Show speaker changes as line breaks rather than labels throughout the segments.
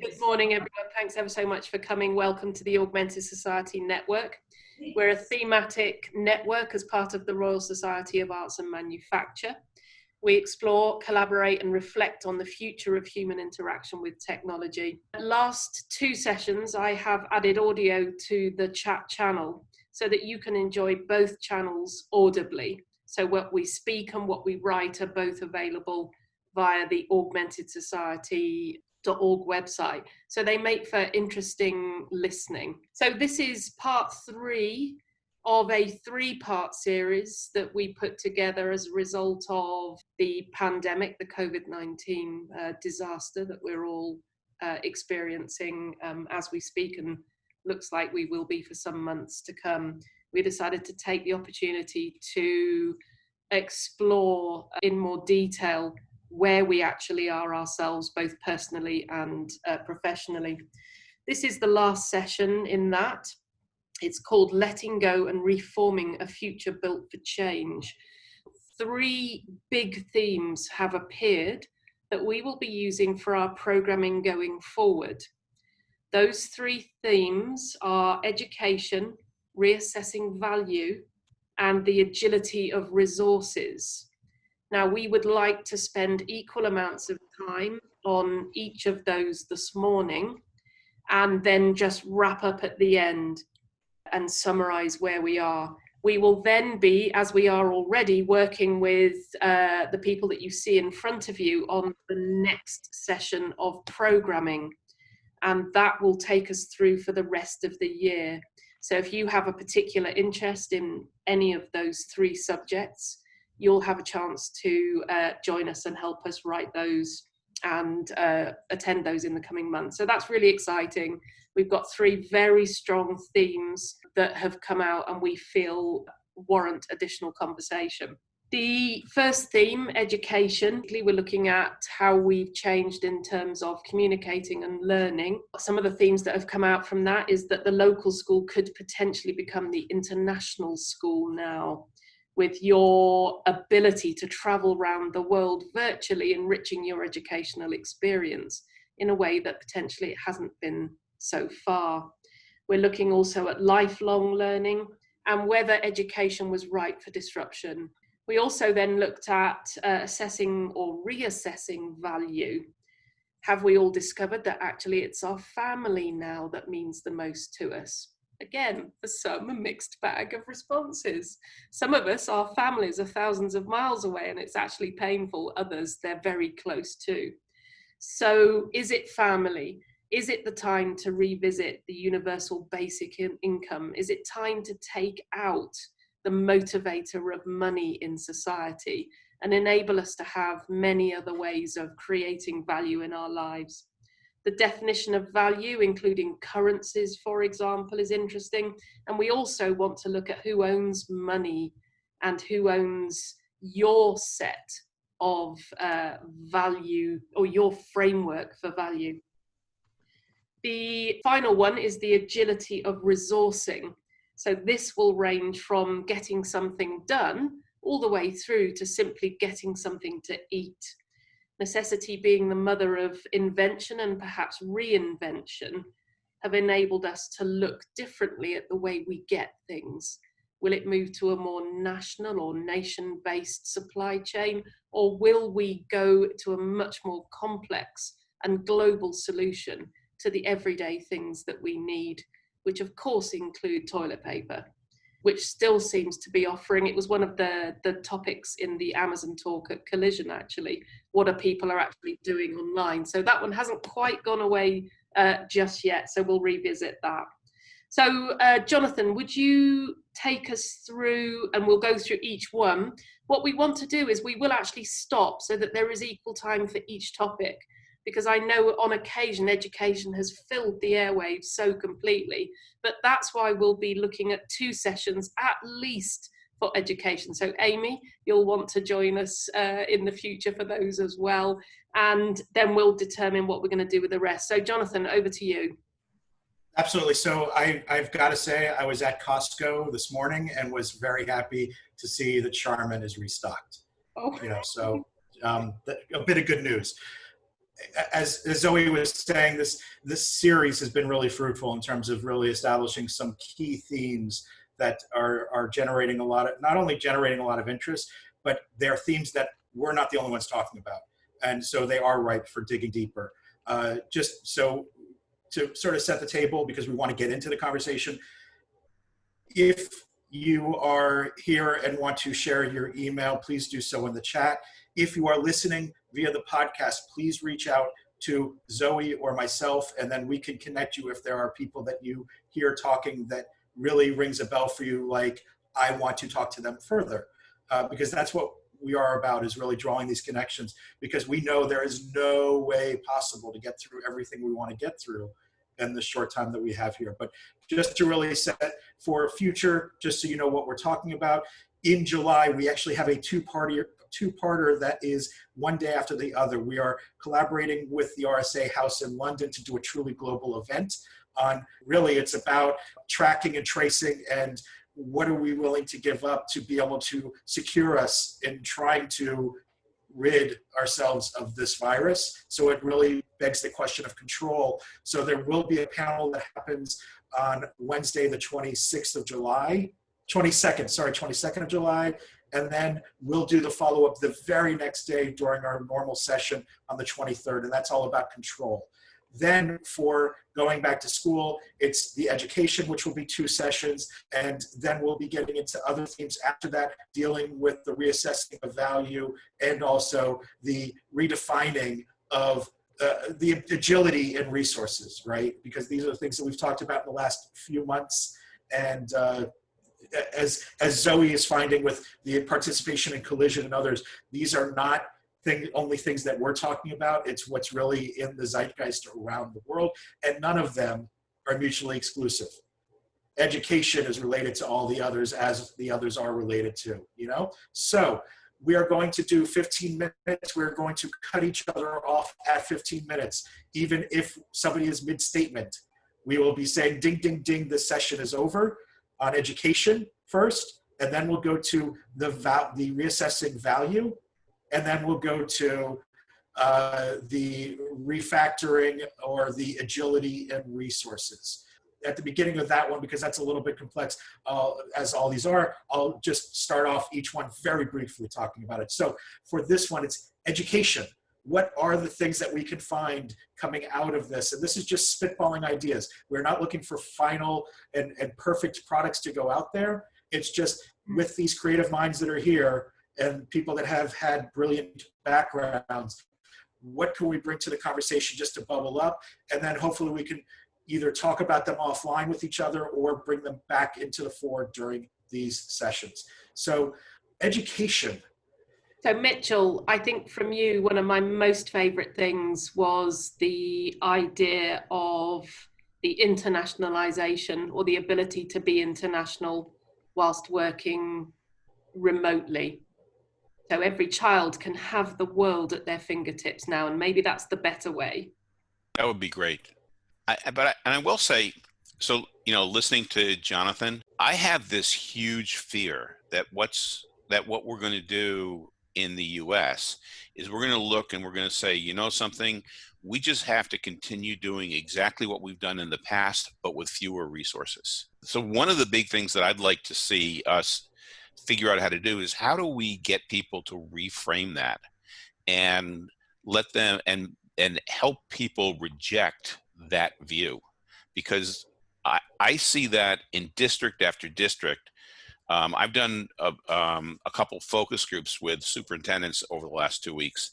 Good morning, everyone. Thanks ever so much for coming. Welcome to the Augmented Society Network. We're a thematic network as part of the Royal Society of Arts and Manufacture. We explore, collaborate, and reflect on the future of human interaction with technology. Last two sessions, I have added audio to the chat channel so that you can enjoy both channels audibly. So what we speak and what we write are both available via the Augmented Society .org website. So they make for interesting listening. So this is part 3 of a 3-part series that we put together as a result of the pandemic, the COVID-19 disaster that we're all experiencing as we speak, and looks like we will be for some months to come. We decided to take the opportunity to explore in more detail where we actually are ourselves, both personally and professionally. This is the last session in that. It's called Letting Go and Reforming a Future Built for Change. 3 big themes have appeared that we will be using for our programming going forward. Those 3 themes are education, reassessing value, and the agility of resources. Now, we would like to spend equal amounts of time on each of those this morning, and then just wrap up at the end and summarize where we are. We will then be, as we are already, working with the people that you see in front of you on the next session of programming, and that will take us through for the rest of the year. So if you have a particular interest in any of those 3 subjects, you'll have a chance to join us and help us write those and attend those in the coming months. So that's really exciting. We've got 3 very strong themes that have come out and we feel warrant additional conversation. The first theme, education, we're looking at how we've changed in terms of communicating and learning. Some of the themes that have come out from that is that the local school could potentially become the international school now, with your ability to travel around the world virtually, enriching your educational experience in a way that potentially it hasn't been so far. We're looking also at lifelong learning and whether education was ripe for disruption. We also then looked at assessing or reassessing value. Have we all discovered that actually it's our family now that means the most to us? Again, for some, a mixed bag of responses. Some of us, our families are thousands of miles away and it's actually painful. Others, they're very close to. So is it family? Is it the time to revisit the universal basic income? Is it time to take out the motivator of money in society and enable us to have many other ways of creating value in our lives? The definition of value, including currencies, for example, is interesting. And we also want to look at who owns money and who owns your set of value or your framework for value. The final one is the agility of resourcing. So this will range from getting something done all the way through to simply getting something to eat. Necessity being the mother of invention and perhaps reinvention have enabled us to look differently at the way we get things. Will it move to a more national or nation-based supply chain, or will we go to a much more complex and global solution to the everyday things that we need, which of course include toilet paper, which still seems to be offering. It was one of the topics in the Amazon talk at Collision, actually. What are people are actually doing online? So that one hasn't quite gone away just yet, so we'll revisit that. So Jonathan, would you take us through, and we'll go through each one. What we want to do is we will actually stop so that there is equal time for each topic, because I know on occasion education has filled the airwaves so completely, but that's why we'll be looking at 2 sessions at least for education. So Amy, you'll want to join us in the future for those as well, and then we'll determine what we're going to do with the rest. So Jonathan, over to you.
Absolutely. So I've got to say I was at Costco this morning and was very happy to see that Charmin is restocked.
Oh.
So a bit of good news. as Zoe was saying, this series has been really fruitful in terms of really establishing some key themes that are generating a lot of, not only generating a lot of interest, but they're themes that we're not the only ones talking about. And so they are ripe for digging deeper. Just so to sort of set the table, because we want to get into the conversation, if you are here and want to share your email, please do so in the chat. If you are listening via the podcast, please reach out to Zoe or myself, and then we can connect you if there are people that you hear talking that really rings a bell for you, like, I want to talk to them further. Because that's what we are about, is really drawing these connections, because we know there is no way possible to get through everything we want to get through in the short time that we have here. But just to really set for future, just so you know what we're talking about, in July, we actually have a two-parter that is one day after the other. We are collaborating with the RSA House in London to do a truly global event on, really, it's about tracking and tracing and what are we willing to give up to be able to secure us in trying to rid ourselves of this virus. So it really begs the question of control. So there will be a panel that happens on Wednesday, the 22nd of July. And then we'll do the follow-up the very next day during our normal session on the 23rd. And that's all about control. Then for going back to school, it's the education, which will be 2 sessions. And then we'll be getting into other themes after that, dealing with the reassessing of value and also the redefining of the agility in resources, right? Because these are the things that we've talked about in the last few months. And as Zoe is finding with the participation in Collision and others, these are not only things that we're talking about. It's what's really in the zeitgeist around the world, and none of them are mutually exclusive. Education is related to all the others, as the others are related to, you know? So we are going to do 15 minutes. We're going to cut each other off at 15 minutes. Even if somebody is mid-statement, we will be saying, ding, ding, ding, this session is over on education first, and then we'll go to the reassessing value, and then we'll go to the refactoring or the agility and resources. At the beginning of that one, because that's a little bit complex, as all these are, I'll just start off each one very briefly talking about it. So for this one, it's education. What are the things that we can find coming out of this? And this is just spitballing ideas. We're not looking for final and perfect products to go out there. It's just with these creative minds that are here and people that have had brilliant backgrounds, what can we bring to the conversation just to bubble up? And then hopefully we can either talk about them offline with each other or bring them back into the fore during these sessions. So education.
So Mitchell, I think from you, one of my most favorite things was the idea of the internationalization, or the ability to be international whilst working remotely. So every child can have the world at their fingertips now, and maybe that's the better way.
That would be great. And I will say, so, you know, listening to Jonathan, I have this huge fear that what we're going to do in the US is we're going to look and we're going to say, you know something, we just have to continue doing exactly what we've done in the past, but with fewer resources. So one of the big things that I'd like to see us figure out how to do is, how do we get people to reframe that and let them and help people reject that view? Because I see that in district after district. I've done a couple focus groups with superintendents over the last 2 weeks,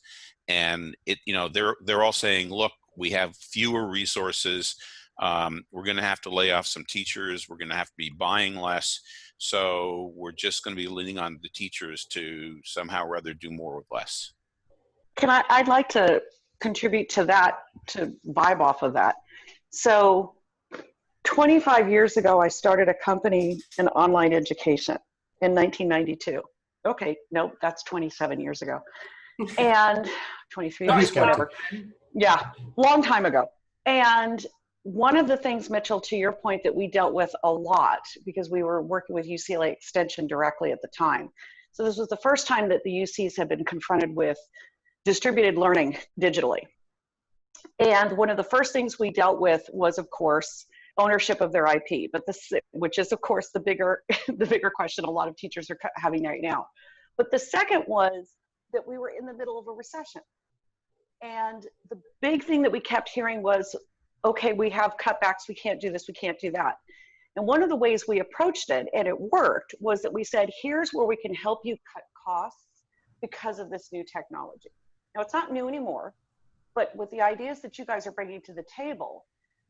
and they're all saying, look, we have fewer resources. We're going to have to lay off some teachers. We're going to have to be buying less. So we're just going to be leaning on the teachers to somehow or other do more with less.
I'd like to contribute to that, to vibe off of that. So 25 years ago, I started a company in online education in 1992. Okay, no, that's 27 years ago. And 23 years, whatever. Yeah, long time ago. And one of the things, Mitchell, to your point, that we dealt with a lot, because we were working with UCLA Extension directly at the time. So this was the first time that the UCs had been confronted with distributed learning digitally. And one of the first things we dealt with was, of course, ownership of their IP, but which is, of course, the bigger question a lot of teachers are having right now. But the second was that we were in the middle of a recession. And the big thing that we kept hearing was, okay, we have cutbacks, we can't do this, we can't do that. And one of the ways we approached it, and it worked, was that we said, here's where we can help you cut costs because of this new technology. Now, it's not new anymore, but with the ideas that you guys are bringing to the table,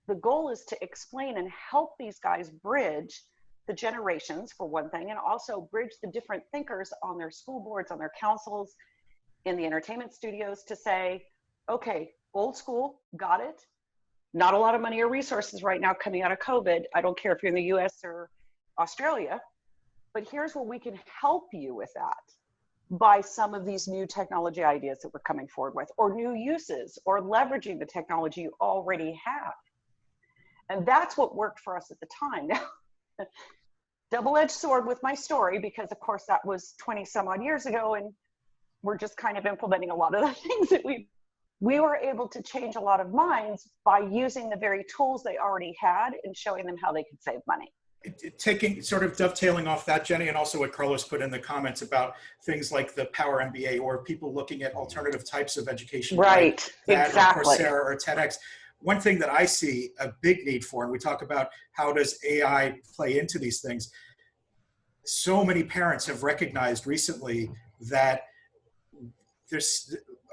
the goal is to explain and help these guys bridge the generations, for one thing, and also bridge the different thinkers on their school boards, on their councils, in the entertainment studios, to say, okay, old school, got it. Not a lot of money or resources right now coming out of COVID. I don't care if you're in the US or Australia, but here's where we can help you with that by some of these new technology ideas that we're coming forward with, or new uses, or leveraging the technology you already have. And that's what worked for us at the time. Now, double-edged sword with my story, because of course that was 20 some odd years ago, and we're just kind of implementing a lot of the things that we were able to change a lot of minds by using the very tools they already had and showing them how they could save money.
Taking, sort of dovetailing off that, Jenny, and also what Carlos put in the comments about things like the Power MBA, or people looking at alternative types of education,
right?
Like that,
exactly.
Or Coursera or TEDx. One thing that I see a big need for, and we talk about how does AI play into these things, so many parents have recognized recently that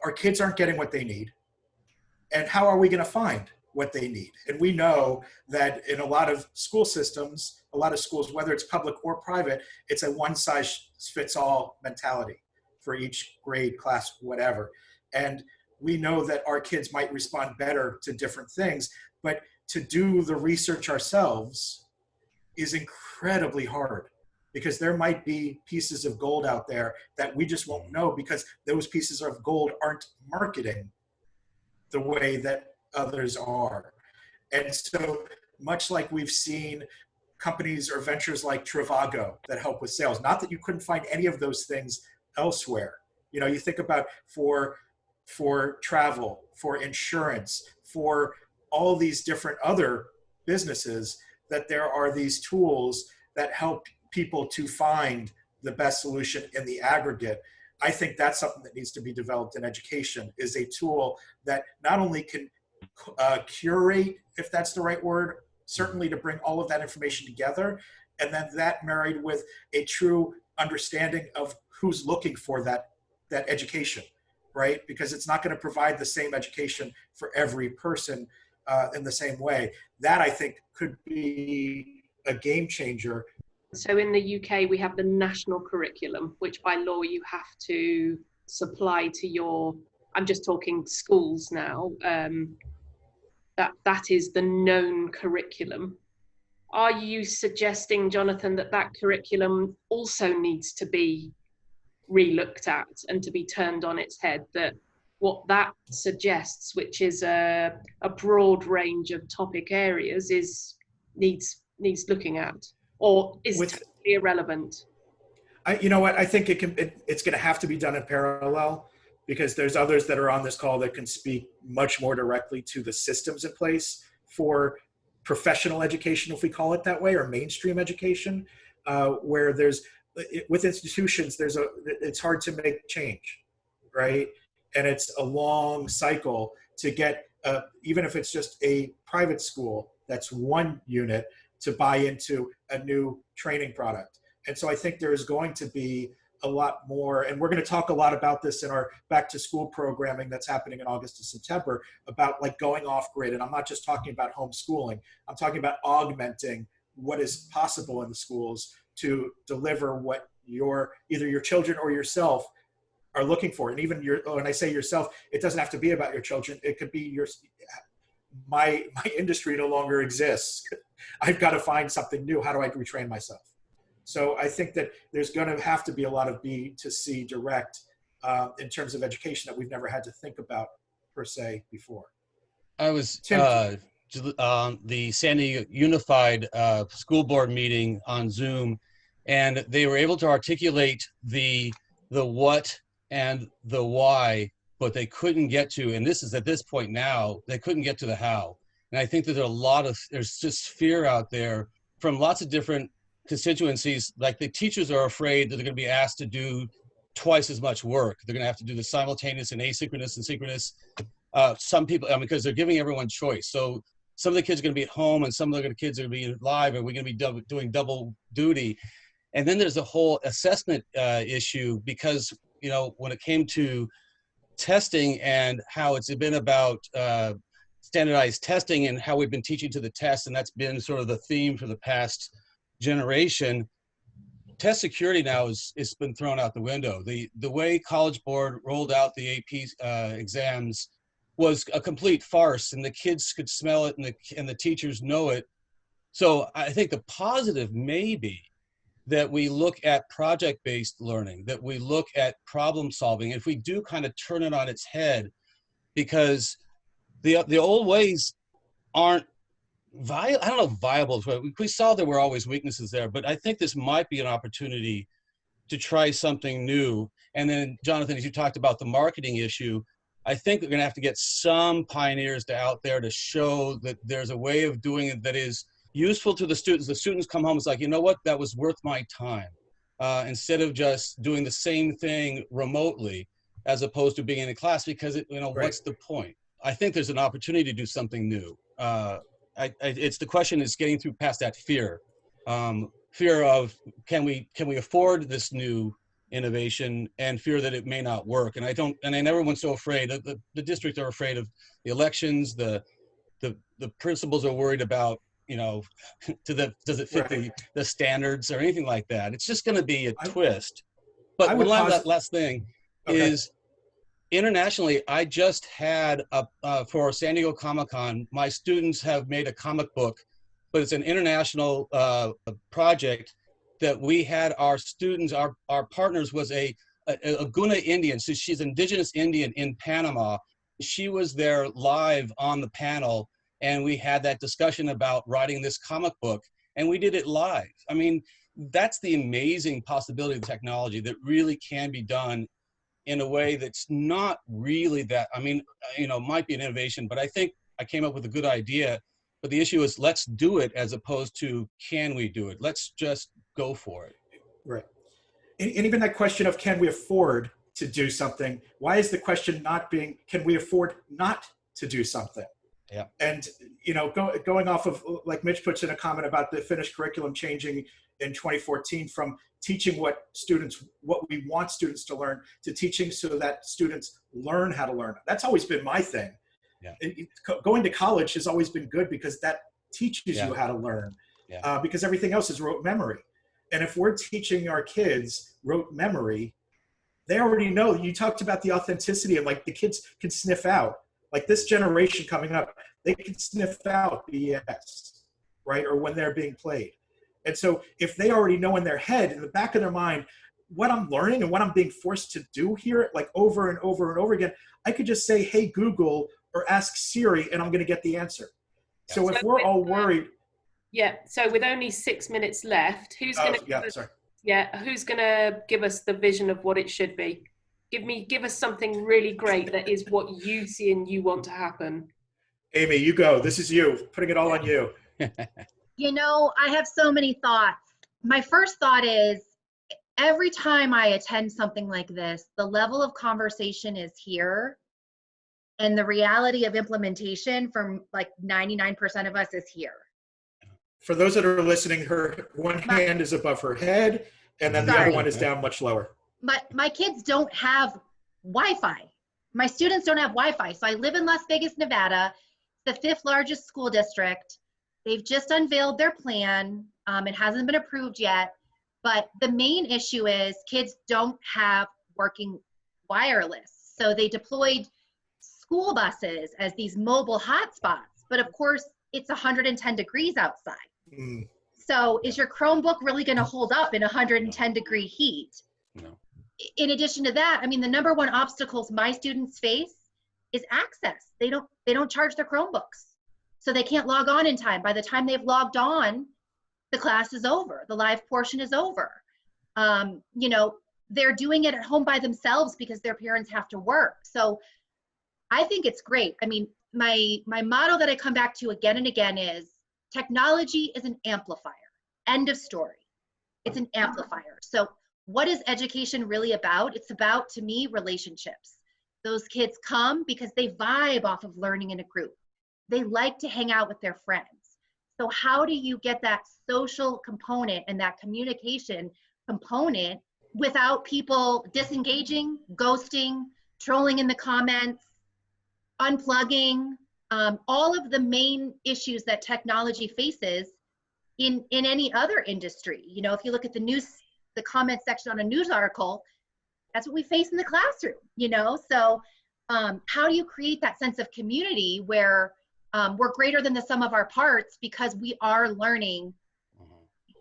our kids aren't getting what they need. And how are we going to find what they need? And we know that in a lot of school systems, a lot of schools, whether it's public or private, it's a one-size-fits-all mentality for each grade, class, whatever. And we know that our kids might respond better to different things, but to do the research ourselves is incredibly hard, because there might be pieces of gold out there that we just won't know, because those pieces of gold aren't marketing the way that others are. And so much like we've seen companies or ventures like Trivago that help with sales, not that you couldn't find any of those things elsewhere. You know, you think about for travel, for insurance, for all these different other businesses, that there are these tools that help people to find the best solution in the aggregate. I think that's something that needs to be developed in education, is a tool that not only can curate, if that's the right word, certainly to bring all of that information together, and then that married with a true understanding of who's looking for that education, right? Because it's not going to provide the same education for every person in the same way. That, I think, could be a game changer.
So in the UK, we have the national curriculum, which by law you have to supply to your, I'm just talking schools now, that is the known curriculum. Are you suggesting, Jonathan, that curriculum also needs to be re-looked at and to be turned on its head, that what that suggests, which is a broad range of topic areas, needs looking at, or is totally irrelevant?
You know what, I think it's going to have to be done in parallel, because there's others that are on this call that can speak much more directly to the systems in place for professional education, if we call it that way, or mainstream education, where with institutions, it's hard to make change, right? And it's a long cycle to get, even if it's just a private school, that's one unit, to buy into a new training product. And so I think there is going to be a lot more, and we're going to talk a lot about this in our back to school programming that's happening in August and September, about like going off grid. And I'm not just talking about homeschooling. I'm talking about augmenting what is possible in the schools to deliver what either your children or yourself are looking for. And even when I say yourself, it doesn't have to be about your children. It could be my industry no longer exists. I've got to find something new. How do I retrain myself? So I think that there's going to have to be a lot of B to C direct in terms of education that we've never had to think about per se before.
I was the San Diego Unified School Board meeting on Zoom, and they were able to articulate the what and the why but they couldn't get to, and this is at this point now, they couldn't get to the how. And I think that there's just fear out there from lots of different constituencies. Like the teachers are afraid that they're going to be asked to do twice as much work. They're going to have to do the simultaneous and asynchronous and synchronous. Some people, because they're giving everyone choice. So some of the kids are going to be at home and some of the kids are going to be live, and we're going to be doing double duty. And then there's a whole assessment issue because, when it came to testing and how it's been about standardized testing and how we've been teaching to the test, and that's been sort of the theme for the past generation. Test security now is been thrown out the window. The way College Board rolled out the AP exams was a complete farce, and the kids could smell it, and the teachers know it. So I think the positive may be that we look at project-based learning, that we look at problem solving. If we do kind of turn it on its head, because the old ways aren't viable. We saw there were always weaknesses there, but I think this might be an opportunity to try something new. And then, Jonathan, as you talked about the marketing issue, I think we're going to have to get some pioneers out there to show that there's a way of doing it that is useful to the students. The students come home, it's like, you know what, that was worth my time. Instead of just doing the same thing remotely, as opposed to being in a class, because what's the point? I think there's an opportunity to do something new. It's the question is getting through past that fear of can we afford this new innovation, and fear that it may not work. And everyone's so afraid. The districts are afraid of the elections. The principals are worried about, does it fit the standards or anything like that? It's just going to be a twist. But one last thing is, internationally, I just had for San Diego Comic-Con, my students have made a comic book, but it's an international project that we had our students, our partners was a Guna Indian. So she's indigenous Indian in Panama. She was there live on the panel, and we had that discussion about writing this comic book, and we did it live. I mean, that's the amazing possibility of technology that really can be done in a way that's not really that, might be an innovation, but I think I came up with a good idea. But the issue is, let's do it as opposed to, can we do it? Let's just go for it.
Right. And even that question of, can we afford to do something? Why is the question not being, can we afford not to do something?
Yeah.
And, going off of, like Mitch puts in a comment about the Finnish curriculum changing in 2014 from teaching what we want students to learn, to teaching so that students learn how to learn. That's always been my thing.
Yeah.
Going to college has always been good because that teaches you how to learn, because everything else is rote memory. And if we're teaching our kids rote memory, they already know. You talked about the authenticity, and like the kids can sniff out, like this generation coming up, they can sniff out BS, right? Or when they're being played. And so if they already know in their head, in the back of their mind, what I'm learning and what I'm being forced to do here, like over and over and over again, I could just say, hey, Google, or ask Siri, and I'm going to get the answer. So if we're all worried.
Yeah. So with only 6 minutes left, who's going to give us the vision of what it should be? Give us something really great that is what you see and you want to happen.
Amy, you go. This is you. Putting it all on you.
I have so many thoughts. My first thought is, every time I attend something like this, the level of conversation is here, and the reality of implementation from like 99% of us is here.
For those that are listening, her one hand is above her head, and then the other one is down much lower.
My kids don't have Wi-Fi. My students don't have Wi-Fi. So I live in Las Vegas, Nevada, the 5th largest school district. They've just unveiled their plan. It hasn't been approved yet. But the main issue is kids don't have working wireless. So they deployed school buses as these mobile hotspots. But of course, it's 110 degrees outside. Mm. So is your Chromebook really going to hold up in 110 degree heat?
No.
In addition to that, I mean, the number one obstacles my students face is access. They don't charge their Chromebooks. So they can't log on in time. By the time they've logged on, the class is over. The live portion is over. they're doing it at home by themselves because their parents have to work. So I think it's great. I mean, my motto that I come back to again and again is technology is an amplifier. End of story. It's an amplifier. So what is education really about? It's about, to me, relationships. Those kids come because they vibe off of learning in a group. They like to hang out with their friends. So how do you get that social component and that communication component without people disengaging, ghosting, trolling in the comments, unplugging, all of the main issues that technology faces in any other industry? You know, if you look at the news, the comment section on a news article, that's what we face in the classroom, you know? So how do you create that sense of community where we're greater than the sum of our parts because we are learning,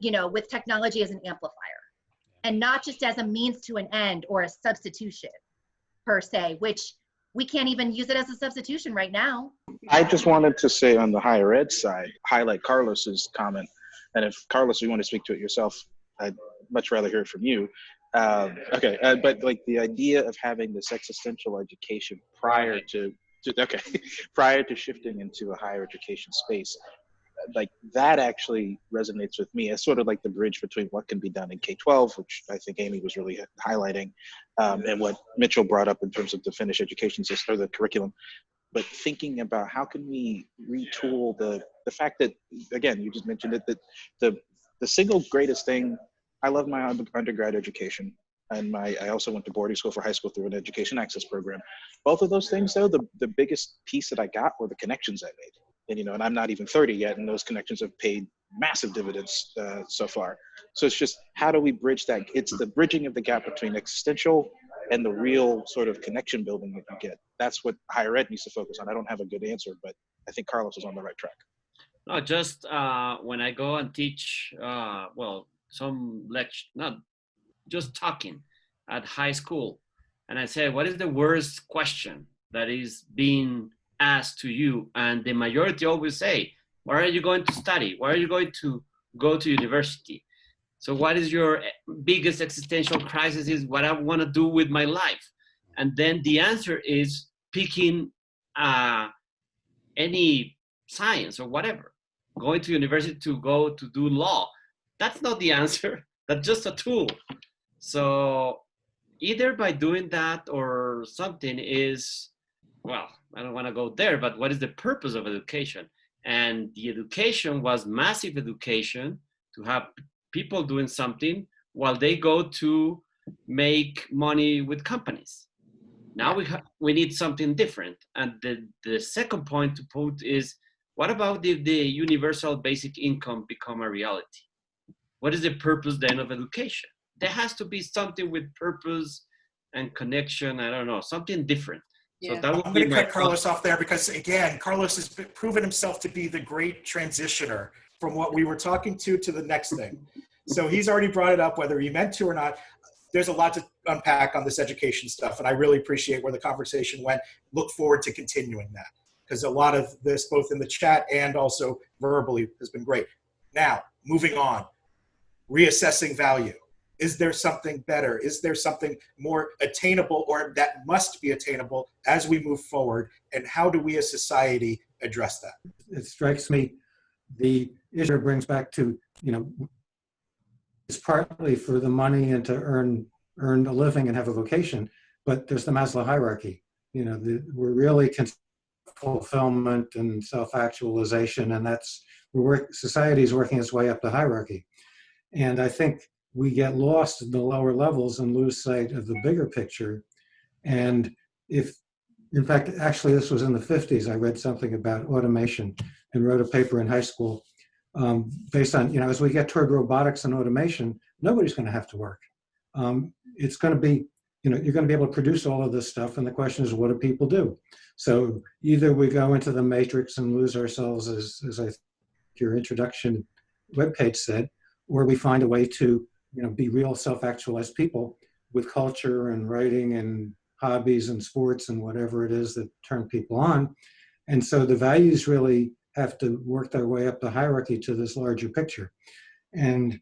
you know, with technology as an amplifier and not just as a means to an end or a substitution per se, which we can't even use it as a substitution right now.
I just wanted to say on the higher ed side, highlight Carlos's comment. And if Carlos, you want to speak to it yourself, I'd much rather hear it from you. But like the idea of having this existential education prior to shifting into a higher education space, like that actually resonates with me as sort of like the bridge between what can be done in K-12, which I think Amy was really highlighting, and what Mitchell brought up in terms of the Finnish education system or the curriculum. But thinking about how can we retool the fact that, again, you just mentioned it, that the single greatest thing, I love my undergrad education, and I also went to boarding school for high school through an education access program. Both of those things, though, the biggest piece that I got were the connections I made. And, you know, and I'm not even 30 yet, and those connections have paid massive dividends so far. So it's just, how do we bridge that? It's the bridging of the gap between existential and the real sort of connection building that you get. That's what higher ed needs to focus on. I don't have a good answer, but I think Carlos is on the right track.
No, just when I go and teach, some lecture, not just talking at high school, and I say, what is the worst question that is being asked to you? And the majority always say, where are you going to study? Where are you going to go to university? So what is your biggest existential crisis? Is what I want to do with my life. And then the answer is picking any science or whatever, going to university to go to do law. That's not the answer. That's just a tool. So either by doing that or something is, well, I don't want to go there, but what is the purpose of education? And the education was massive education to have people doing something while they go to make money with companies. Now we need something different. And the second point to put is, what about if the universal basic income become a reality? What is the purpose then of education? There has to be something with purpose and connection. I don't know, something different.
Yeah.
So that would
I'm
be
going to
my
cut Carlos off there because, again, Carlos has proven himself to be the great transitioner from what we were talking to the next thing. So he's already brought it up, whether he meant to or not. There's a lot to unpack on this education stuff, and I really appreciate where the conversation went. Look forward to continuing that, because a lot of this, both in the chat and also verbally, has been great. Now, moving on, reassessing value. Is there something better? Is there something more attainable or that must be attainable as we move forward? And how do we as society address that?
It strikes me, the issue brings back to, it's partly for the money and to earn a living and have a vocation, but there's the Maslow hierarchy. We're really fulfillment and self-actualization, and society is working its way up the hierarchy. And I think we get lost in the lower levels and lose sight of the bigger picture. And in fact, actually this was in the 50s, I read something about automation and wrote a paper in high school based on, as we get toward robotics and automation, nobody's going to have to work. It's going to be, you're going to be able to produce all of this stuff. And the question is, what do people do? So either we go into the matrix and lose ourselves, as I think your introduction webpage said, or we find a way to be real self-actualized people with culture and writing and hobbies and sports and whatever it is that turn people on. And so the values really have to work their way up the hierarchy to this larger picture. And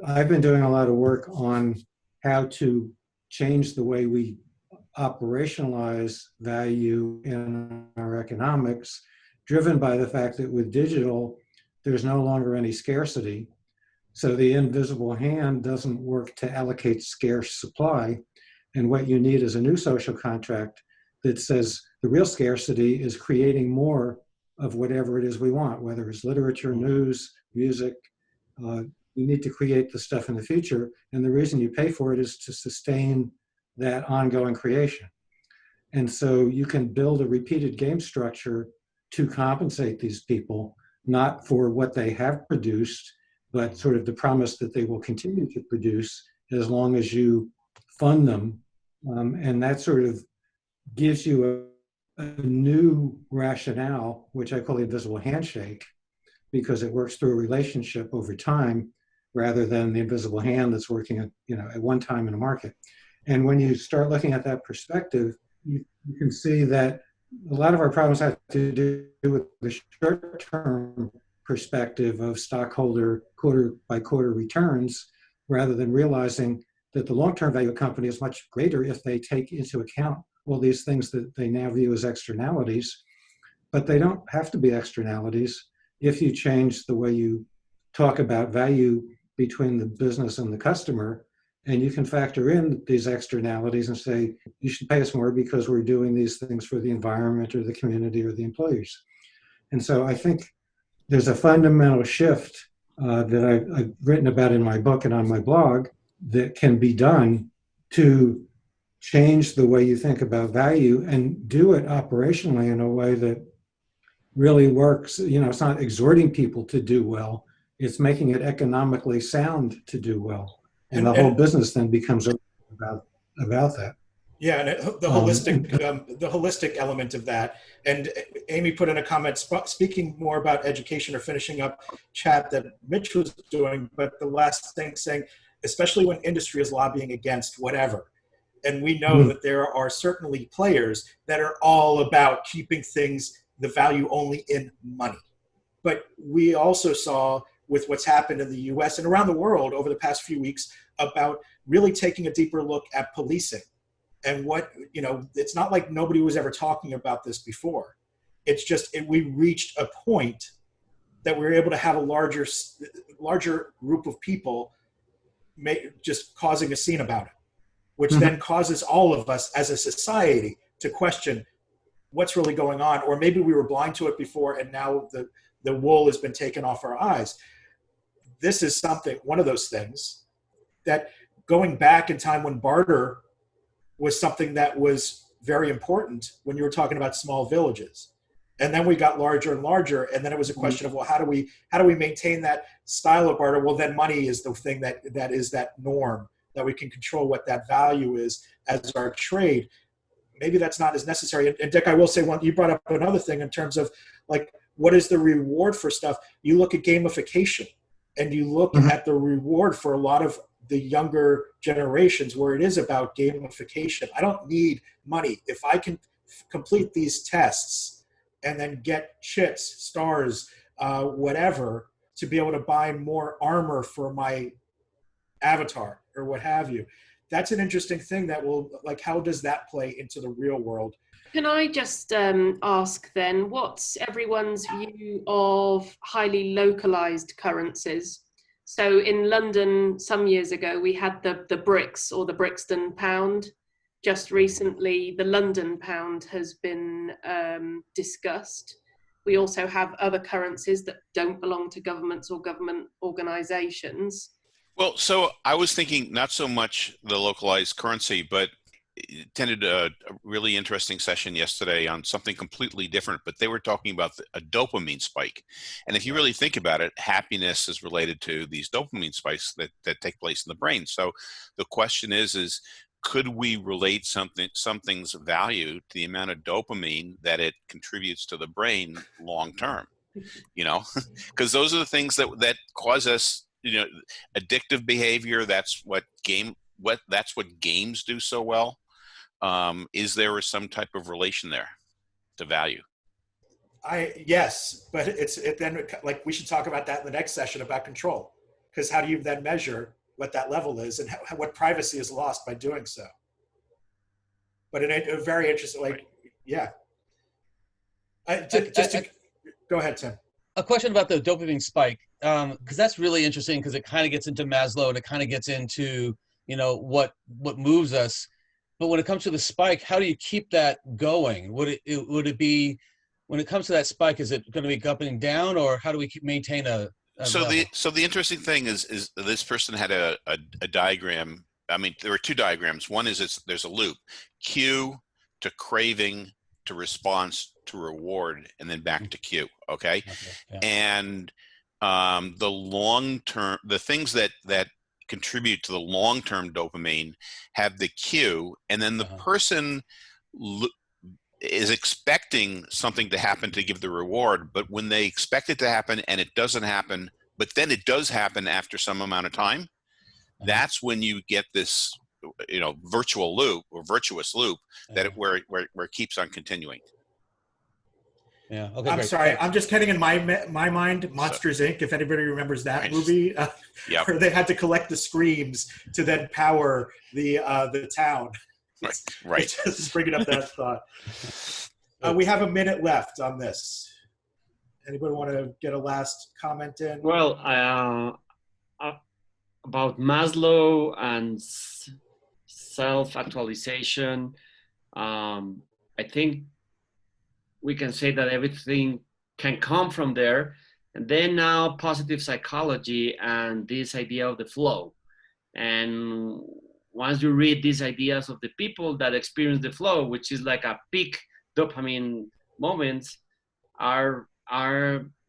I've been doing a lot of work on how to change the way we operationalize value in our economics, driven by the fact that with digital, there's no longer any scarcity. So the invisible hand doesn't work to allocate scarce supply. And what you need is a new social contract that says the real scarcity is creating more of whatever it is we want, whether it's literature, news, music. You need to create the stuff in the future. And the reason you pay for it is to sustain that ongoing creation. And so you can build a repeated game structure to compensate these people, not for what they have produced, but sort of the promise that they will continue to produce as long as you fund them. And that sort of gives you a new rationale, which I call the invisible handshake, because it works through a relationship over time rather than the invisible hand that's working at one time in a market. And when you start looking at that perspective, you can see that a lot of our problems have to do with the short-term perspective of stockholder quarter-by-quarter returns, rather than realizing that the long-term value of a company is much greater if they take into account all these things that they now view as externalities. But they don't have to be externalities if you change the way you talk about value between the business and the customer. And you can factor in these externalities and say, you should pay us more because we're doing these things for the environment or the community or the employees. And so I think there's a fundamental shift that I've written about in my book and on my blog that can be done to change the way you think about value and do it operationally in a way that really works. It's not exhorting people to do well, it's making it economically sound to do well. And the whole business then becomes about that.
Yeah, and the holistic element of that. And Amy put in a comment speaking more about education, or finishing up chat that Mitch was doing, but the last thing saying, especially when industry is lobbying against whatever. And we know that there are certainly players that are all about keeping things, the value only in money. But we also saw with what's happened in the US and around the world over the past few weeks about really taking a deeper look at policing. And it's not like nobody was ever talking about this before. It's just we reached a point that we were able to have a larger group of people just causing a scene about it, which then causes all of us as a society to question what's really going on. Or maybe we were blind to it before and now the wool has been taken off our eyes. This is one of those things that, going back in time when barter was something that was very important, when you were talking about small villages. And then we got larger and larger, and then it was a question of, well, how do we maintain that style of barter? Well, then money is the thing that is that norm, that we can control what that value is as our trade. Maybe that's not as necessary. And Dick, I will say you brought up another thing in terms of like, what is the reward for stuff? You look at gamification, and you look at the reward for a lot of the younger generations where it is about gamification. I don't need money. If I can complete these tests and then get chits, stars, whatever, to be able to buy more armor for my avatar or what have you. That's an interesting thing that will, like, how does that play into the real world?
Can I just ask then, what's everyone's view of highly localized currencies? So in London, some years ago, we had the Brix, or the Brixton pound. Just recently, the London pound has been discussed. We also have other currencies that don't belong to governments or government organizations.
Well, so I was thinking not so much the localized currency, but attended a really interesting session yesterday on something completely different, but they were talking about a dopamine spike. And if you really think about it, happiness is related to these dopamine spikes that take place in the brain. So the question is could we relate something's value to the amount of dopamine that it contributes to the brain long term? Because those are the things that cause us, addictive behavior. That's what games do so well. Is there some type of relation there to value?
Yes, but then like we should talk about that in the next session about control, because how do you then measure what that level is and what privacy is lost by doing so. But in a very interesting, like, yeah. Go ahead, Tim.
A question about the dopamine spike, because that's really interesting because it kind of gets into Maslow and it kind of gets into, you know, what moves us. But when it comes to the spike, how do you keep that going? Would it be, when it comes to that spike, is it going to be up and down, or how do we maintain a
so
level?
the interesting thing is this person had a diagram. I mean, there were two diagrams. One is there's a loop: cue to craving to response to reward, and then back to cue. Okay,
Yeah.
and the things that contribute to the long-term dopamine have the cue, and then the person is expecting something to happen to give the reward, but when they expect it to happen and it doesn't happen, but then it does happen after some amount of time, that's when you get this, you know, virtual loop or virtuous loop where it keeps on continuing.
Yeah. Okay.
I'm
great.
sorry.
Thanks.
I'm just getting in my mind, Monsters Inc. If anybody remembers that movie,
Yep.
where they had to collect the screams to then power the town.
Right.
Just bringing up that thought. We have a minute left on this. Anybody want to get a last comment in?
Well, about Maslow and self-actualization, I think we can say that everything can come from there. And then now positive psychology and this idea of the flow. And once you read these ideas of the people that experience the flow, which is like a peak dopamine moments, are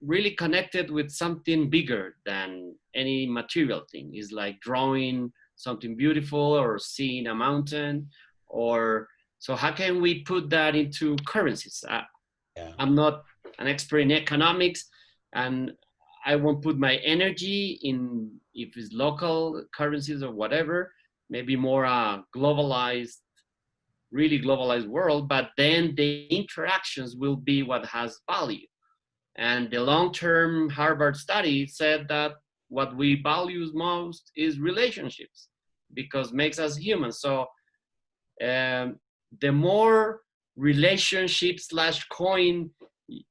really connected with something bigger than any material thing. It's like drawing something beautiful or seeing a mountain, or so how can we put that into currencies? I'm not an expert in economics, and I won't put my energy in if it's local currencies or whatever, maybe more a really globalized world, but then the interactions will be what has value. And the long-term Harvard study said that what we value most is relationships, because it makes us human. So the more relationship/coin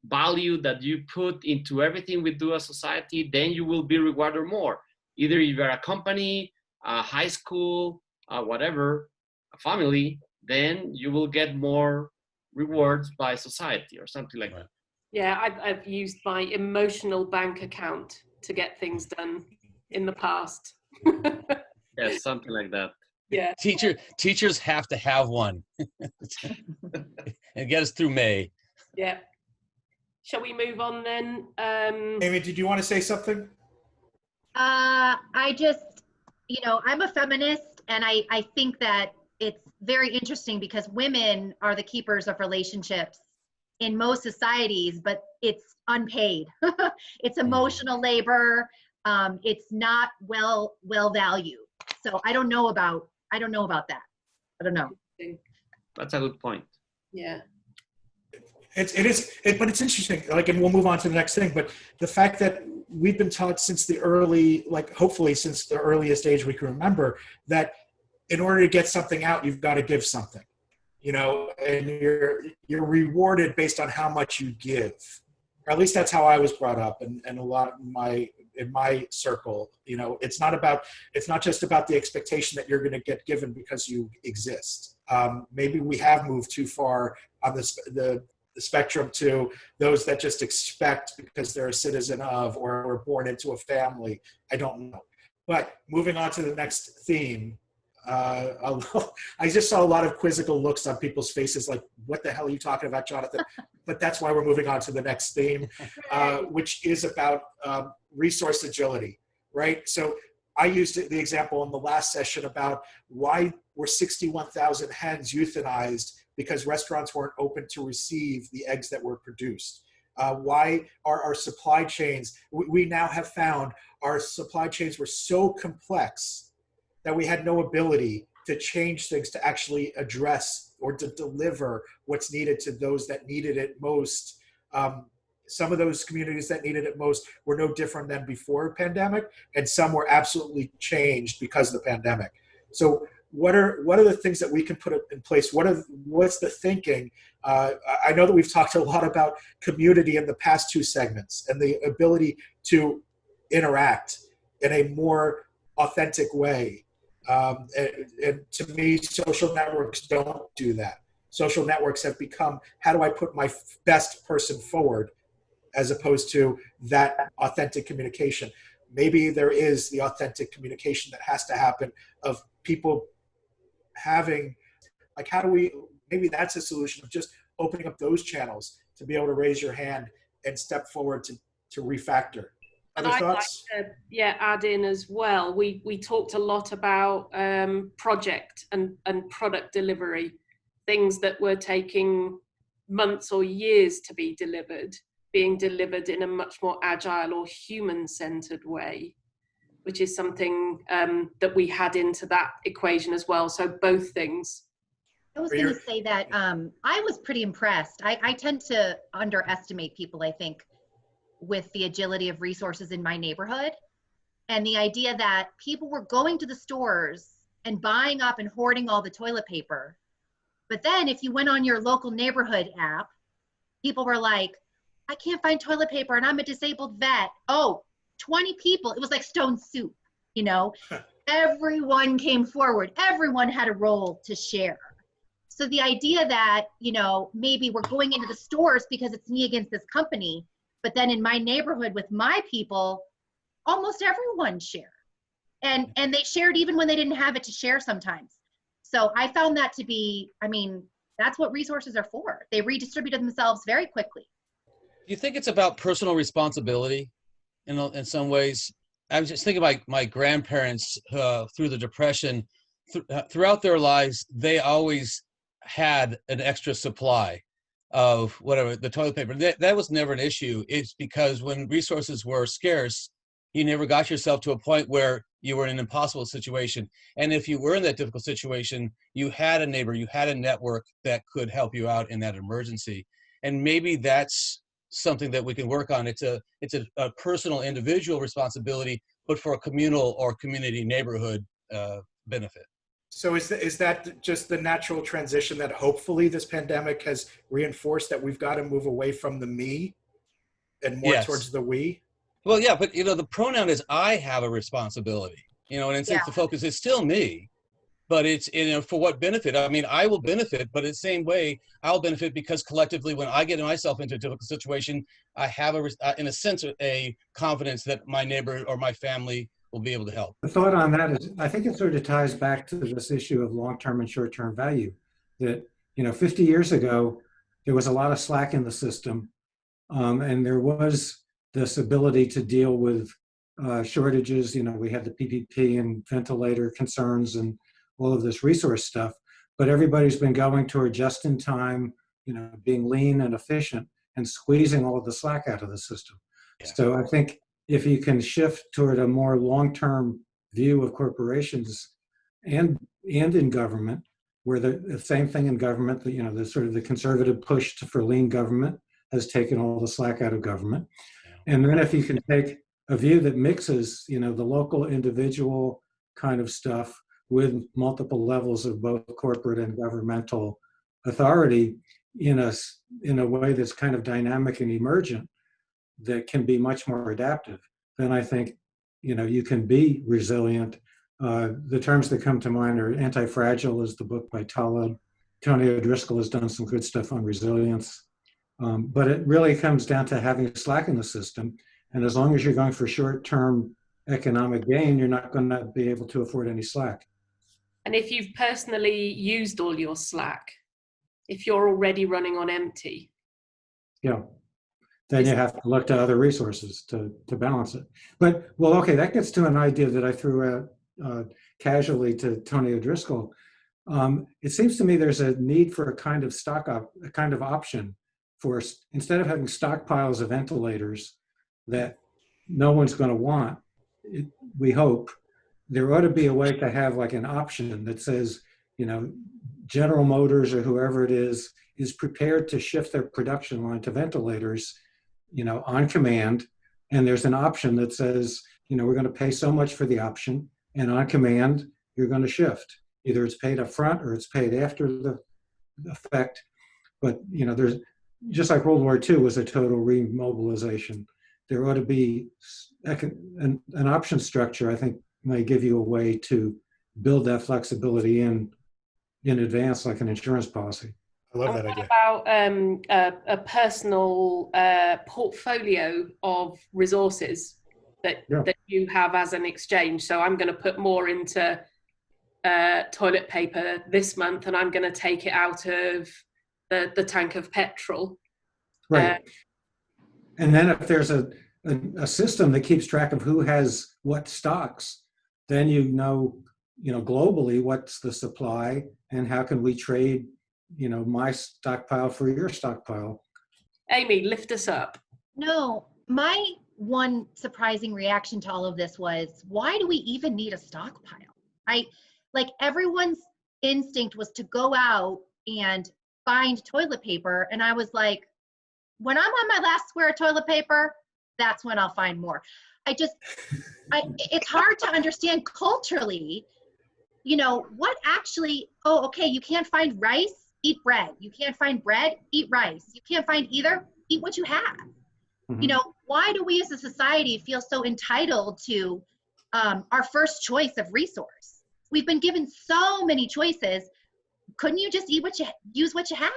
value that you put into everything we do as society, then you will be rewarded more. Either if you're a company, a high school, whatever, a family, then you will get more rewards by society or something like that.
Yeah, I've used my emotional bank account to get things done in the past.
Yeah, something like that.
Yeah.
Teachers have to have one and get us through May.
Yeah. Shall we move on then?
Amy, did you want to say something?
I just, I'm a feminist, and I think that it's very interesting because women are the keepers of relationships in most societies, but it's unpaid. It's emotional labor. It's not well valued. So I don't know about that. I don't know.
That's a good point.
Yeah.
But it's interesting. Like, and we'll move on to the next thing. But the fact that we've been taught since the hopefully since the earliest age we can remember, that in order to get something out, you've got to give something. And you're rewarded based on how much you give. Or at least that's how I was brought up, and a lot in my circle. It's not just about the expectation that you're going to get given because you exist. Maybe we have moved too far on the spectrum to those that just expect because they're a citizen of or were born into a family. I don't know. But moving on to the next theme. I just saw a lot of quizzical looks on people's faces like, what the hell are you talking about, Jonathan? But that's why we're moving on to the next theme, which is about resource agility, right? So I used the example in the last session about why were 61,000 hens euthanized because restaurants weren't open to receive the eggs that were produced. Why are our supply chains, we now have found our supply chains were so complex that we had no ability to change things to actually address or to deliver what's needed to those that needed it most some of those communities that needed it most were no different than before the pandemic, and some were absolutely changed because of the pandemic. So what are the things that we can put in place? What's the thinking? I know that we've talked a lot about community in the past two segments and the ability to interact in a more authentic way. And to me, social networks don't do that. Social networks have become, how do I put my best person forward, as opposed to that authentic communication. Maybe there is the authentic communication that has to happen of people having, like, how do we, maybe that's a solution of just opening up those channels to be able to raise your hand and step forward to refactor. Other thoughts?
I'd like to, add in as well. We talked a lot about project and product delivery, things that were taking months or years to be delivered, being delivered in a much more agile or human-centered way, which is something that we had into that equation as well. So both things.
I was going to say that I was pretty impressed. I tend to underestimate people, I think, with the agility of resources in my neighborhood, and the idea that people were going to the stores and buying up and hoarding all the toilet paper. But then if you went on your local neighborhood app, people were like, I can't find toilet paper and I'm a disabled vet. Oh, 20 people. It was like stone soup, you know. Everyone came forward. Everyone had a role to share. So the idea that, you know, maybe we're going into the stores because it's me against this company, but then in my neighborhood with my people, almost everyone shared. And they shared even when they didn't have it to share sometimes. So I found that to be, I mean, that's what resources are for. They redistributed themselves very quickly.
Do you think it's about personal responsibility in some ways? I was just thinking about my grandparents through the Depression, throughout their lives, they always had an extra supply of whatever, the toilet paper. That was never an issue. It's because when resources were scarce, you never got yourself to a point where you were in an impossible situation. And if you were in that difficult situation, you had a neighbor, you had a network that could help you out in that emergency. And maybe that's something that we can work on. It's a personal, individual responsibility, but for a communal or community neighborhood benefit.
So is that just the natural transition that hopefully this pandemic has reinforced, that we've got to move away from the me and more towards the we?
Well, yeah, but you know, the pronoun is I have a responsibility, you know, and since the focus is still me, but it's, you know, for what benefit? I mean, I will benefit, but in the same way, I'll benefit because collectively, when I get myself into a difficult situation, I have in a sense, a confidence that my neighbor or my family will be able to help.
The thought on that is, I think it sort of ties back to this issue of long-term and short-term value. That, you know, 50 years ago, there was a lot of slack in the system, and there was this ability to deal with shortages. You know, we had the PPP and ventilator concerns and all of this resource stuff, but everybody's been going toward just-in-time, you know, being lean and efficient and squeezing all of the slack out of the system. Yeah. So I think if you can shift toward a more long-term view of corporations and in government, where the same thing in government, you know, the sort of the conservative push for lean government has taken all the slack out of government. And then if you can take a view that mixes, you know, the local individual kind of stuff with multiple levels of both corporate and governmental authority in a way that's kind of dynamic and emergent, that can be much more adaptive, then I think, you know, you can be resilient. The terms that come to mind are Anti-Fragile is the book by Tony O'Driscoll has done some good stuff on resilience. But it really comes down to having slack in the system. And as long as you're going for short-term economic gain, you're not going to be able to afford any slack.
And if you've personally used all your slack, if you're already running on empty,
then you have to look to other resources to balance it. But, well, okay, that gets to an idea that I threw out casually to Tony O'Driscoll. It seems to me there's a need for a kind of option for, instead of having stockpiles of ventilators that no one's going to want, we hope, there ought to be a way to have like an option that says, you know, General Motors or whoever it is prepared to shift their production line to ventilators on command, and there's an option that says, we're going to pay so much for the option, and on command, you're going to shift. Either it's paid up front or it's paid after the effect. But, there's, just like World War II was a total remobilization, there ought to be an option structure, I think, may give you a way to build that flexibility in advance, like an insurance policy.
I love that idea.
About a personal portfolio of resources that you have as an exchange. So I'm going to put more into toilet paper this month, and I'm going to take it out of the tank of petrol.
Right. And then if there's a system that keeps track of who has what stocks, then globally what's the supply and how can we trade, my stockpile for your stockpile.
Amy, lift us up.
No, my one surprising reaction to all of this was, why do we even need a stockpile? Everyone's instinct was to go out and find toilet paper. And I was like, when I'm on my last square of toilet paper, that's when I'll find more. It's hard to understand culturally, what actually, you can't find rice, eat bread. You can't find bread, eat rice. You can't find either, eat what you have. Mm-hmm. Why do we as a society feel so entitled to our first choice of resource? We've been given so many choices. Couldn't you just use what you have?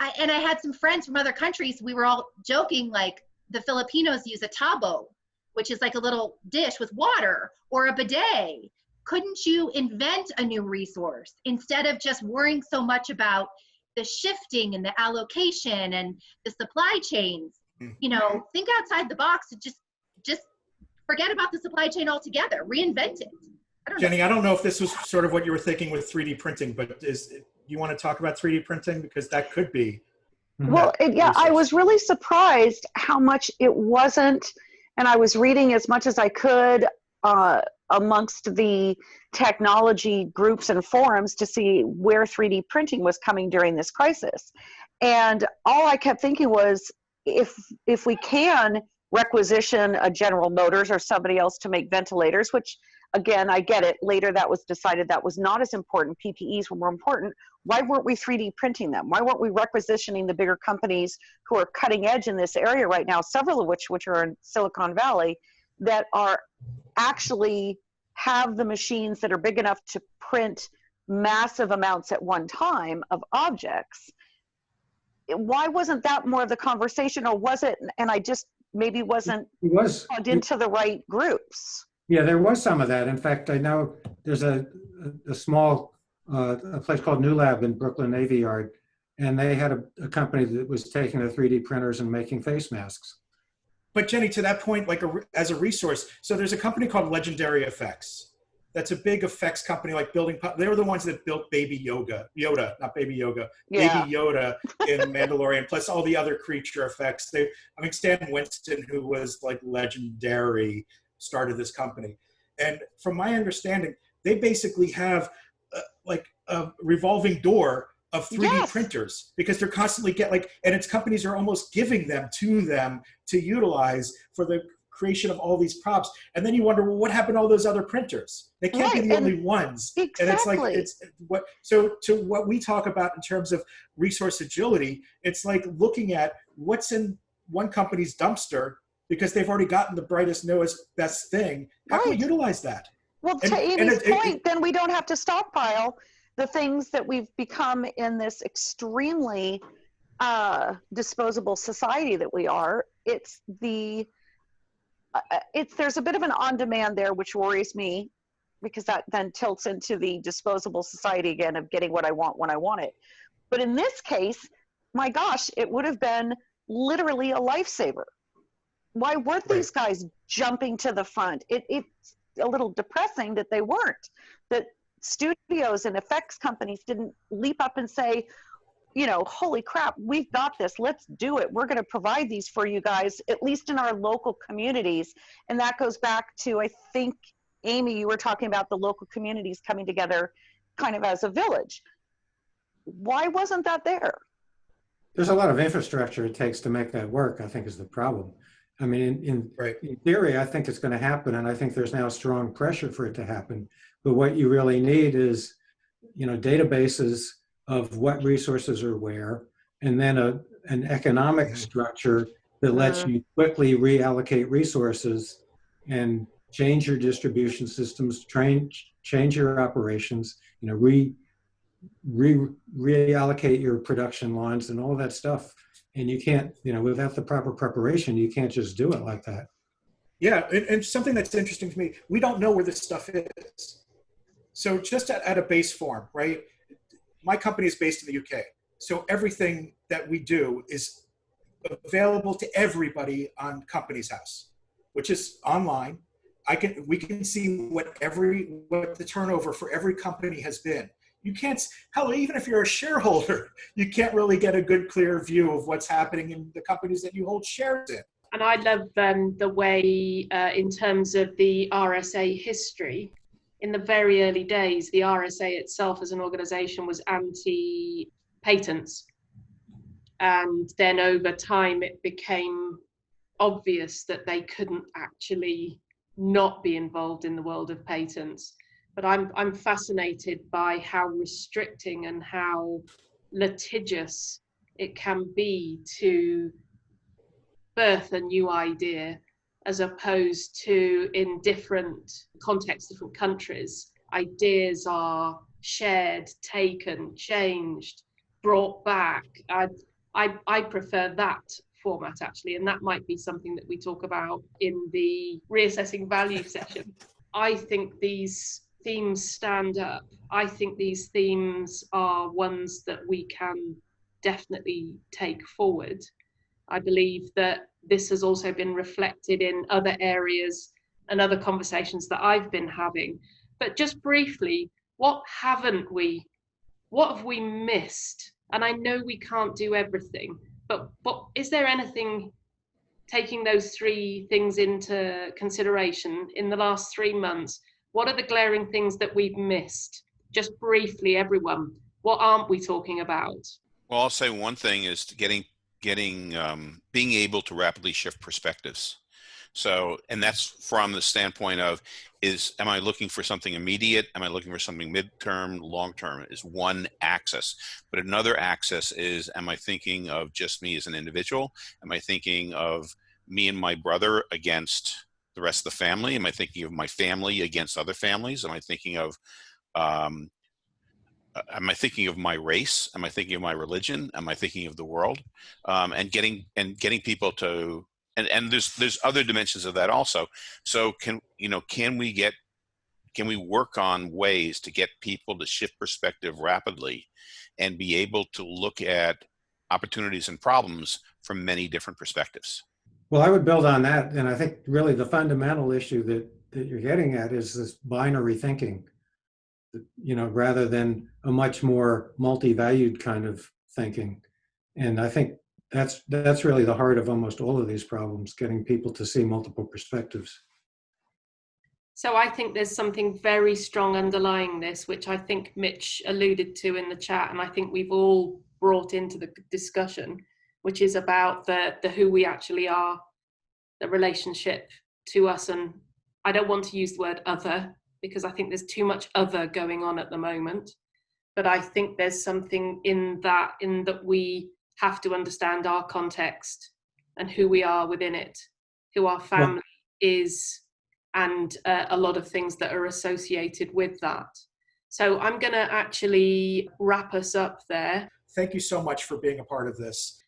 I had some friends from other countries. We were all joking, like the Filipinos use a tabo, which is like a little dish with water, or a bidet. Couldn't you invent a new resource instead of just worrying so much about the shifting and the allocation and the supply chains? Think outside the box and just forget about the supply chain altogether. Reinvent it.
Jenny, I don't know if this was sort of what you were thinking with 3D printing, but you want to talk about 3D printing? Because that could be.
Well, I was really surprised how much it wasn't, and I was reading as much as I could amongst the technology groups and forums to see where 3D printing was coming during this crisis. And all I kept thinking was, if we can requisition a General Motors or somebody else to make ventilators, which, again, I get it. Later that was decided that was not as important. PPEs were more important. Why weren't we 3D printing them? Why weren't we requisitioning the bigger companies who are cutting edge in this area right now, several of which are in Silicon Valley, that are actually have the machines that are big enough to print massive amounts at one time of objects? Why wasn't that more of the conversation, or was it, and I just maybe wasn't plugged into the right groups?
Yeah, there was some of that. In fact, I know there's a small a place called New Lab in Brooklyn Navy Yard, and they had a company that was taking the 3D printers and making face masks.
But Jenny, to that point, as a resource, so there's a company called Legendary Effects. That's a big effects company, like they were the ones that built Baby Yoda, Baby Yoda in Mandalorian, plus all the other creature effects. Stan Winston, who was like legendary, started this company. And from my understanding, they basically have a revolving door of 3D printers, because they're constantly and its companies are almost giving them to utilize for the creation of all these props. And then you wonder, well, what happened to all those other printers? They can't be the only ones.
Exactly.
And so to what we talk about in terms of resource agility, it's like looking at what's in one company's dumpster, because they've already gotten the brightest, newest, best thing. How can we utilize that?
Well, to Amy's point, then we don't have to stockpile the things that we've become in this extremely disposable society that we are. There's a bit of an on-demand there, which worries me, because that then tilts into the disposable society again of getting what I want when I want it. But in this case, my gosh, it would have been literally a lifesaver. Why weren't these guys jumping to the front? It's a little depressing that they weren't, that studios and effects companies didn't leap up and say, holy crap, we've got this, let's do it. We're going to provide these for you guys, at least in our local communities. And that goes back to, I think, Amy, you were talking about the local communities coming together kind of as a village. Why wasn't that there?
there's a lot of infrastructure it takes to make that work, I think, is the problem. I mean,
Right.
in theory, I think it's going to happen, and I think there's now strong pressure for it to happen. But what you really need is, databases of what resources are where, and then an economic structure that lets you quickly reallocate resources and change your distribution systems, change your operations, reallocate your production lines and all that stuff. And you can't, without the proper preparation, you can't just do it like that.
Yeah, and something that's interesting to me, we don't know where this stuff is. So just at a base form, right? My company is based in the UK. So everything that we do is available to everybody on Companies House, which is online. We can see what the turnover for every company has been. You can't, hell, even if you're a shareholder, you can't really get a good, clear view of what's happening in the companies that you hold shares in.
And I love the way, in terms of the RSA history, in the very early days, the RSA itself as an organization was anti-patents. And then over time, it became obvious that they couldn't actually not be involved in the world of patents. But I'm fascinated by how restricting and how litigious it can be to birth a new idea, as opposed to in different contexts, different countries, ideas are shared, taken, changed, brought back. I prefer that format, actually, and that might be something that we talk about in the reassessing value session. I think these themes stand up. I think these themes are ones that we can definitely take forward. I believe that this has also been reflected in other areas and other conversations that I've been having. But just briefly, what have we missed? And I know we can't do everything, but is there anything, taking those three things into consideration in the last 3 months, what are the glaring things that we've missed? Just briefly, everyone, what aren't we talking about?
Well, I'll say one thing is being able to rapidly shift perspectives. So, and that's from the standpoint of, am I looking for something immediate? Am I looking for something midterm, long-term is one axis. But another axis is, am I thinking of just me as an individual? Am I thinking of me and my brother against the rest of the family? Am I thinking of my family against other families? Am I thinking of my race? Am I thinking of my religion? Am I thinking of the world? And getting people to, and there's other dimensions of that also. So can we work on ways to get people to shift perspective rapidly and be able to look at opportunities and problems from many different perspectives?
Well, I would build on that. And I think really the fundamental issue that you're getting at is this binary thinking, rather than a much more multi-valued kind of thinking. And I think that's really the heart of almost all of these problems, getting people to see multiple perspectives.
So I think there's something very strong underlying this, which I think Mitch alluded to in the chat, and I think we've all brought into the discussion, which is about the who we actually are, the relationship to us. And I don't want to use the word other, because I think there's too much other going on at the moment. But I think there's something in that we have to understand our context and who we are within it, who our family is, and a lot of things that are associated with that. So I'm going to actually wrap us up there.
Thank you so much for being a part of this.